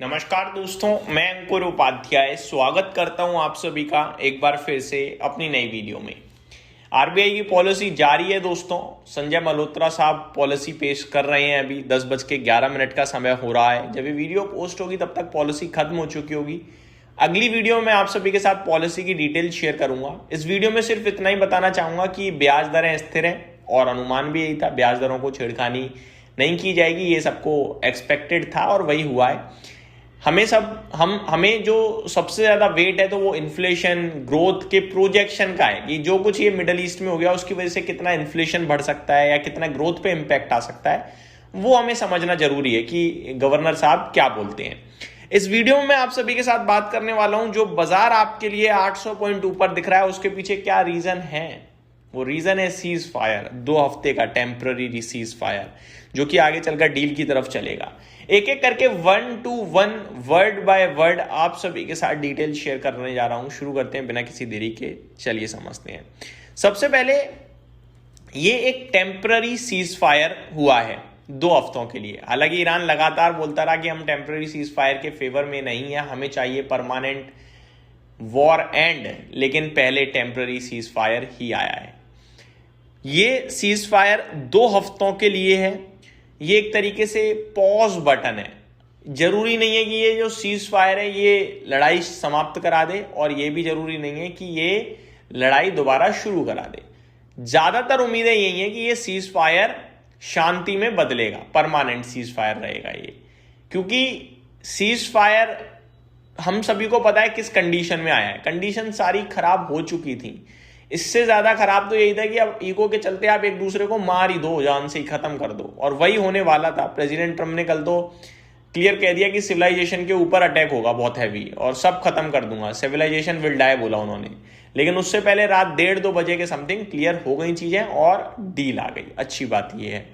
नमस्कार दोस्तों, मैं अंकुर उपाध्याय स्वागत करता हूं आप सभी का एक बार फिर से अपनी नई वीडियो में। आरबीआई की पॉलिसी जारी है दोस्तों। संजय मल्होत्रा साहब पॉलिसी पेश कर रहे हैं। अभी 10:11 का समय हो रहा है। जब ये वीडियो पोस्ट होगी तब तक पॉलिसी खत्म हो चुकी होगी। अगली वीडियो में आप सभी के साथ पॉलिसी की डिटेल शेयर करूंगा। इस वीडियो में सिर्फ इतना ही बताना चाहूंगा कि ब्याज दरें स्थिर हैं और अनुमान भी यही था, ब्याज दरों को छेड़खानी नहीं की जाएगी। ये सबको एक्सपेक्टेड था और वही हुआ है। हमें जो सबसे ज्यादा वेट है तो वो इन्फ्लेशन ग्रोथ के प्रोजेक्शन का है कि जो कुछ ये मिडल ईस्ट में हो गया उसकी वजह से कितना इन्फ्लेशन बढ़ सकता है या कितना ग्रोथ पे इम्पैक्ट आ सकता है, वो हमें समझना जरूरी है कि गवर्नर साहब क्या बोलते हैं। इस वीडियो में मैं आप सभी के साथ बात करने वाला हूं, जो बाजार आपके लिए 800 पॉइंट ऊपर दिख रहा है उसके पीछे क्या रीजन है। वो रीजन है सीज फायर, 2 हफ्ते का टेम्पररी सीज फायर, जो कि आगे चलकर डील की तरफ चलेगा। एक एक करके 1 to 1 वर्ड बाय वर्ड आप सभी के साथ डिटेल शेयर करने जा रहा हूं। शुरू करते हैं बिना किसी देरी के, चलिए समझते हैं। सबसे पहले ये एक टेम्पररी सीज फायर हुआ है 2 हफ्तों के लिए। हालांकि ईरान लगातार बोलता रहा कि हम टेम्पररी सीज फायर के फेवर में नहीं है, हमें चाहिए परमानेंट वॉर एंड, लेकिन पहले टेम्पररी सीज फायर ही आया है। ये सीज फायर 2 हफ्तों के लिए है। ये एक तरीके से पॉज बटन है। जरूरी नहीं है कि ये जो सीज फायर है ये लड़ाई समाप्त करा दे, और ये भी जरूरी नहीं है कि ये लड़ाई दोबारा शुरू करा दे। ज्यादातर उम्मीदें यही है कि ये सीज फायर शांति में बदलेगा, परमानेंट सीज फायर रहेगा ये। क्योंकि सीज फायर हम सभी को पता है किस कंडीशन में आया है। कंडीशन सारी खराब हो चुकी थी। इससे ज्यादा खराब तो यही था कि अब ईगो के चलते आप एक दूसरे को मार ही दो, जान से ही खत्म कर दो, और वही होने वाला था। प्रेसिडेंट ट्रम्प ने कल तो क्लियर कह दिया कि सिविलाइजेशन के ऊपर अटैक होगा बहुत हैवी और सब खत्म कर दूंगा, सिविलाइजेशन विल डाई बोला उन्होंने। लेकिन उससे पहले रात 1:30-2 बजे के समथिंग क्लियर हो गई चीजें और डील आ गई। अच्छी बात यह है।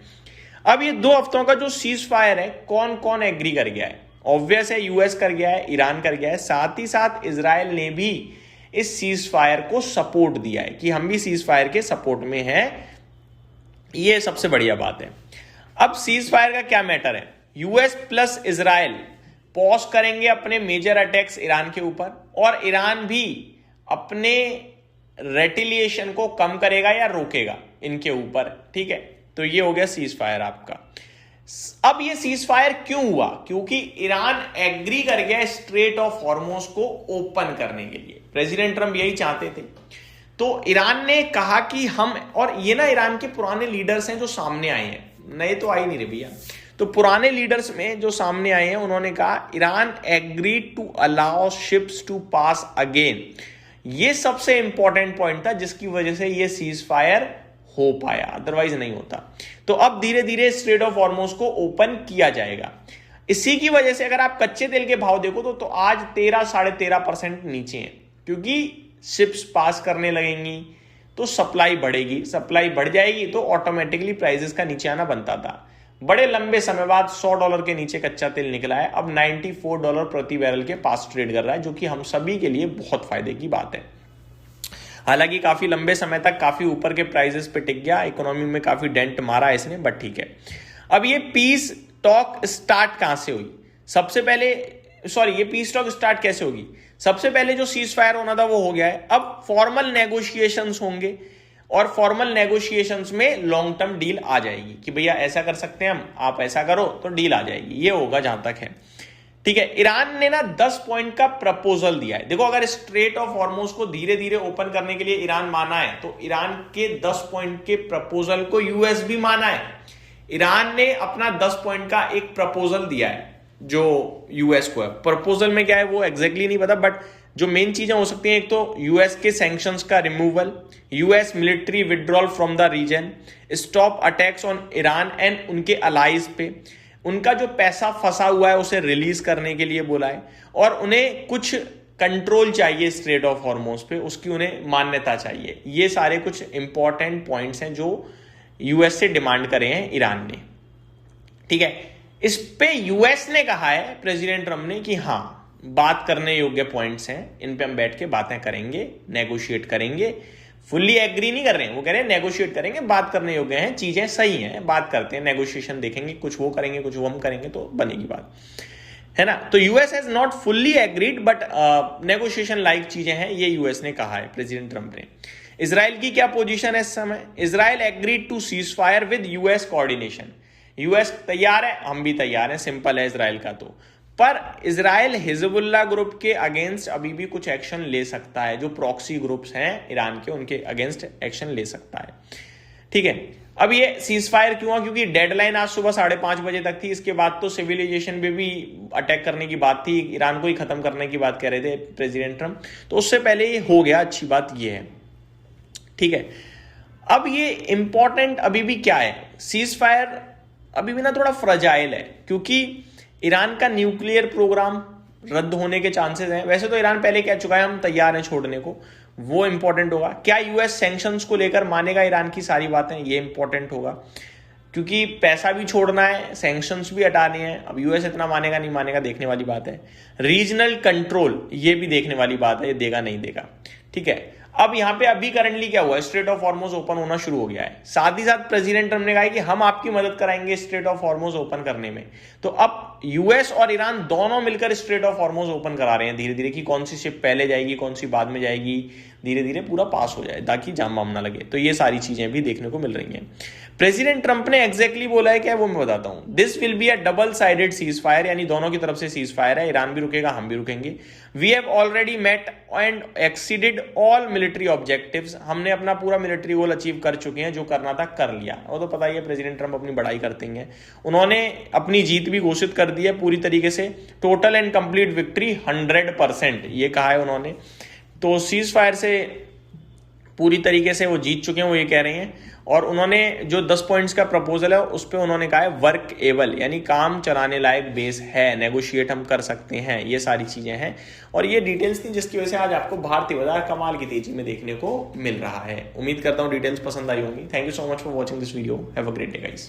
अब ये 2 हफ्तों का जो सीज फायर है, कौन कौन एग्री कर गया है? ऑब्वियस है, यूएस कर गया है, ईरान कर गया है, साथ ही साथ इजराइल ने भी इस सीज फायर को सपोर्ट दिया है कि हम भी सीज फायर के सपोर्ट में हैं। ये सबसे बढ़िया बात है। अब सीज फायर का क्या मैटर है? यूएस प्लस इजराइल पॉज करेंगे अपने मेजर अटैक्स ईरान के ऊपर, और ईरान भी अपने रेटिलिएशन को कम करेगा या रोकेगा इनके ऊपर। ठीक है, तो ये हो गया सीज फायर आपका। अब ये सीज फायर क्यों हुआ? क्योंकि ईरान एग्री कर गया स्ट्रेट ऑफ हॉर्मोज को ओपन करने के लिए। प्रेसिडेंट ट्रम्प यही चाहते थे। तो ईरान ने कहा कि हम, और ये ना ईरान के पुराने लीडर्स हैं जो सामने आए हैं, नए तो आ ही नहीं रहे भैया। तो पुराने लीडर्स में जो सामने आए हैं उन्होंने कहा Iran agree to allow ships to pass again. ये सबसे इंपॉर्टेंट पॉइंट था जिसकी वजह से ये सीज फायर हो पाया, अदरवाइज नहीं होता। तो अब धीरे धीरे स्ट्रेट ऑफ हॉर्मोज को ओपन किया जाएगा। इसी की वजह से अगर आप कच्चे तेल के भाव देखो तो आज 13-13.5% नीचे हैं, क्योंकि शिप्स पास करने लगेंगी तो सप्लाई बढ़ेगी। सप्लाई बढ़ जाएगी तो ऑटोमेटिकली प्राइसेस का नीचे आना बनता था। बड़े लंबे समय बाद $100 के नीचे कच्चा तेल निकला है। अब $94 प्रति बैरल के पास ट्रेड कर रहा है, जो कि हम सभी के लिए बहुत फायदे की बात है। हालांकि काफी लंबे समय तक काफी ऊपर के प्राइसेस पे टिक गया, इकोनॉमी में काफी डेंट मारा इसने, बट ठीक है। अब ये पीस टॉक स्टार्ट कहां से हुई? सबसे पहले ये पीस टॉक स्टार्ट कैसे होगी? सबसे पहले जो सीज फायर होना था वो हो गया है। अब फॉर्मल नेगोशिएशंस होंगे, और फॉर्मल नेगोशिएशंस में लॉन्ग टर्म डील आ जाएगी कि भैया ऐसा कर सकते हैं हम, आप ऐसा करो, तो डील आ जाएगी। ये होगा जहां तक है। ठीक है, ईरान ने ना 10 पॉइंट का प्रपोजल दिया है। देखो, अगर स्ट्रेट ऑफ हॉर्मोज को धीरे धीरे ओपन करने के लिए ईरान माना है तो ईरान के 10 पॉइंट के प्रपोजल को यूएस भी माना है। ईरान ने अपना 10 पॉइंट का एक प्रपोजल दिया है जो यूएस को है। प्रपोजल में क्या है वो एग्जैक्टली नहीं पता, बट जो मेन चीजें हो सकती हैं, एक तो यूएस के सैंक्शंस का removal, US military withdrawal from the region, stop attacks on Iran and उनके अलाइज पे, उनका जो पैसा फंसा हुआ है उसे रिलीज करने के लिए बोला है, और उन्हें कुछ कंट्रोल चाहिए स्ट्रेट ऑफ हॉर्मोज पे, उसकी उन्हें मान्यता चाहिए। ये सारे कुछ इंपॉर्टेंट पॉइंट्स हैं जो यूएस से डिमांड करे हैं ईरान ने। ठीक है, इस पे यूएस ने कहा है, प्रेसिडेंट ट्रम्प ने, कि हाँ बात करने योग्य पॉइंट्स हैं, इन पे हम बैठ के बातें करेंगे, नेगोशिएट करेंगे। फुल्ली एग्री नहीं कर रहे हैं, वो कह रहे हैं नेगोशिएट करेंगे, बात करने योग्य हैं, चीजें सही हैं, बात करते हैं, नेगोशिएशन देखेंगे, कुछ वो करेंगे कुछ वो हम करेंगे, तो बनेगी बात, है ना। तो US has not fully agreed but negotiation like चीजें हैं, ये यूएस ने कहा है प्रेसिडेंट ट्रंप ने। इजराइल की क्या पोजीशन है इस समय? Israel agreed to cease fire with US coordination. US तैयार है, हम भी तैयार हैं, सिंपल है इजराइल का तो। पर इजराइल हिजबुल्लाह ग्रुप के अगेंस्ट अभी भी कुछ एक्शन ले सकता है, जो प्रॉक्सी ग्रुप्स हैं ईरान के, उनके अगेंस्ट एक्शन ले सकता है, ठीक है। अब ये सीज फायर क्यों हुआ? क्योंकि डेडलाइन आज सुबह 5:30 बजे तक थी। इसके बाद तो सिविलाइजेशन पे भी अटैक करने की बात थी, ईरान को ही खत्म करने की बात कह रहे थे प्रेसिडेंट ट्रंप, तो उससे पहले ये हो गया, अच्छी बात ये है, ठीक है। अब ये इंपॉर्टेंट अभी भी क्या है, सीज फायर अभी भी ना थोड़ा फ्रजाइल है, क्योंकि ईरान का न्यूक्लियर प्रोग्राम रद्द होने के चांसेस हैं। वैसे तो ईरान पहले कह चुका है हम तैयार हैं छोड़ने को, वो इंपॉर्टेंट होगा। क्या यूएस सैंक्शंस को लेकर मानेगा ईरान की सारी बातें, ये इंपॉर्टेंट होगा, क्योंकि पैसा भी छोड़ना है, सैंक्शंस भी हटाने हैं। अब यूएस इतना मानेगा नहीं मानेगा देखने वाली बात है। रीजनल कंट्रोल, ये भी देखने वाली बात है, ये देगा नहीं देगा, ठीक है। अब यहां पे अभी करंटली क्या हुआ है, स्ट्रेट ऑफ हॉर्मुज ओपन होना शुरू हो गया है। साथ ही साथ प्रेसिडेंट ट्रंप ने कहा है कि हम आपकी मदद कराएंगे स्ट्रेट ऑफ हॉर्मुज ओपन करने में। तो अब यूएस और ईरान दोनों मिलकर स्ट्रेट ऑफ हॉर्मुज ओपन करा रहे हैं धीरे धीरे, कि कौन सी शिप पहले जाएगी कौन सी बाद में जाएगी, धीरे धीरे पूरा पास हो जाए ताकि जाम वाम ना लगे। तो ये सारी चीजें भी देखने को मिल रही हैं। प्रेसिडेंट ट्रंप ने एग्जैक्टली बोला है क्या, वो मैं बताता हूं। This will be a double sided cease fire, यानी दोनों की तरफ से सीज फायर है, ईरान भी रुकेगा हम भी रुकेंगे। We have already met and exceeded all military objectives, हमने अपना पूरा मिलिट्री गोल अचीव कर चुके हैं, जो करना था कर लिया। वो तो पता ही है प्रेसिडेंट ट्रंप अपनी बड़ाई करते हैं, उन्होंने अपनी जीत भी घोषित कर दी है पूरी तरीके से। टोटल एंड कंप्लीट विक्ट्री 100%, ये कहा है उन्होंने। तो सीज फायर से पूरी तरीके से वो जीत चुके हैं, वो ये कह रहे हैं। और उन्होंने जो 10 पॉइंट्स का प्रपोजल है उस पर उन्होंने कहा है वर्क एबल, यानी काम चलाने लायक बेस है, नेगोशिएट हम कर सकते हैं, ये सारी चीजें हैं। और ये डिटेल्स थी जिसकी वजह से आज आपको भारतीय बाजार कमाल की तेजी में देखने को मिल रहा है। उम्मीद करता हूं डिटेल्स पसंद आई होंगी। Thank you so much for watching this video. Have a great day guys.